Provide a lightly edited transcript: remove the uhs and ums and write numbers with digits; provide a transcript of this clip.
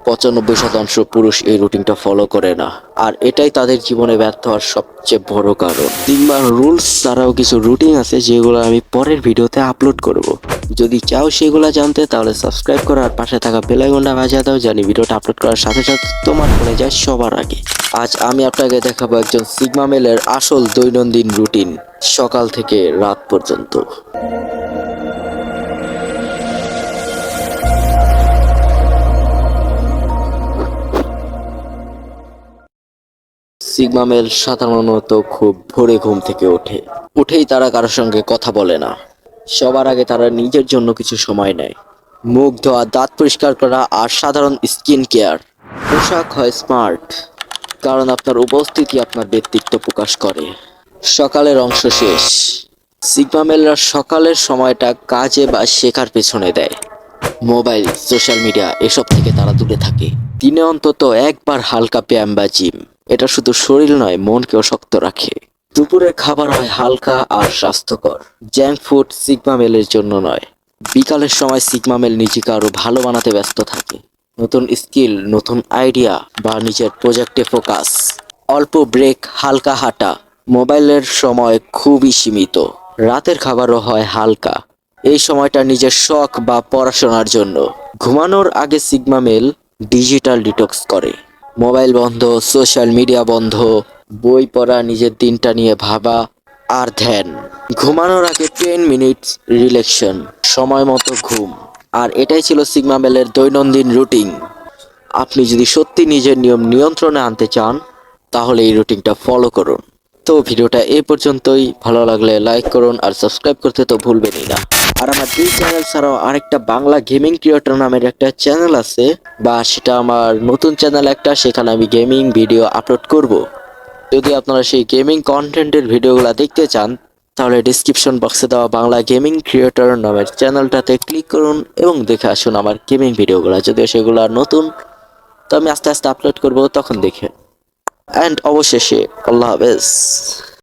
95% পুরুষ এই রুটিনটা ফলো করে না, আর এটাই তাদের জীবনে ব্যর্থ হওয়ার সবচেয়ে বড় কারণ। সিগমার রুলস ছাড়াও কিছু রুটিন আছে যেগুলো আমি পরের ভিডিওতে আপলোড করব। যদি চাও সেগুলো জানতে তাহলে সাবস্ক্রাইব করো আর পাশে থাকা বেল আইকনটা বাজিয়ে দাও, জানি ভিডিওটা আপলোড করার সাথে সাথে তোমার ফোনে যায় সবার আগে। আজ আমি আপনাকে দেখাবো একজন সিগমা মেলের আসল দৈনন্দিন রুটিন, সকাল থেকে রাত পর্যন্ত। সিগমা মেল সাধারণত খুব ভোরে ঘুম থেকে ওঠে। উঠেই তারা কারোর সঙ্গে কথা বলে না। সবার আগে তারা নিজের জন্য কিছু সময় নেয়। মুখ ধোয়া, দাঁত পরিষ্কার করা আর সাধারণ স্কিন কেয়ার। পোশাক হয় স্মার্ট, কারণ আপনার উপস্থিতি আপনার ব্যক্তিত্ব প্রকাশ করে। সকালের অংশ শেষ। সিগমা মেলরা সকালের সময়টা কাজে বা শেখার পেছনে দেয়। মোবাইল, সোশ্যাল মিডিয়া এসব থেকে তারা দূরে থাকে। দিনে অন্তত একবার হালকা ব্যায়াম বা জিম। এটা শুধু শরীর নয়, মনকেও শক্ত রাখে। দুপুরের খাবার হয় হালকা আর স্বাস্থ্যকর। জাঙ্ক ফুড সিগমা মেলের জন্য নয়। বিকালের সময় সিগমা মেল নিজেকে আরো ভালো বানাতে ব্যস্ত থাকে। নতুন স্কিল, নতুন আইডিয়া বা নিজের প্রজেক্টে ফোকাস। অল্প ব্রেক, হালকা হাঁটা। মোবাইলের সময় খুবই সীমিত। রাতের খাবারও হয় হালকা। এই সময়টা নিজের শখ বা পড়াশোনার জন্য। ঘুমানোর আগে সিগমা মেল ডিজিটাল ডিটক্স করে। মোবাইল বন্ধ, সোশ্যাল মিডিয়া বন্ধ, বই পড়া, নিজের দিনটা নিয়ে ভাবা আর ধ্যান। ঘুমানোর আগে 10 মিনিটস রিল্যাক্সেশন, সময় মতো ঘুম। আর এটাই ছিল সিগমা মেলের দৈনন্দিন রুটিন। আপনি যদি সত্যি নিজের নিয়ম নিয়ন্ত্রণে আনতে চান তাহলে এই রুটিনটা ফলো করুন। তো ভিডিওটা এই পর্যন্তই। ভালো লাগলে লাইক করুন আর সাবস্ক্রাইব করতে তো ভুলবেনই না। আর আমার এই চ্যানেল ছাড়াও আরেকটা বাংলা গেমিং ক্রিয়েটর নামের একটা চ্যানেল আছে, বা সেটা আমার নতুন চ্যানেল একটা, সেখানে আমি গেমিং ভিডিও আপলোড করব। যদি আপনারা সেই গেমিং কন্টেন্টের ভিডিওগুলো দেখতে চান তাহলে ডিসক্রিপশন বক্সে দেওয়া বাংলা গেমিং ক্রিয়েটর নামের চ্যানেলটাতে ক্লিক করুন এবং দেখে আসুন আমার গেমিং ভিডিওগুলো। যদিও সেগুলো নতুন, তো আমি আস্তে আস্তে আপলোড করব, তখন দেখে। অ্যান্ড অবশেষে আল্লাহ হাফেজ।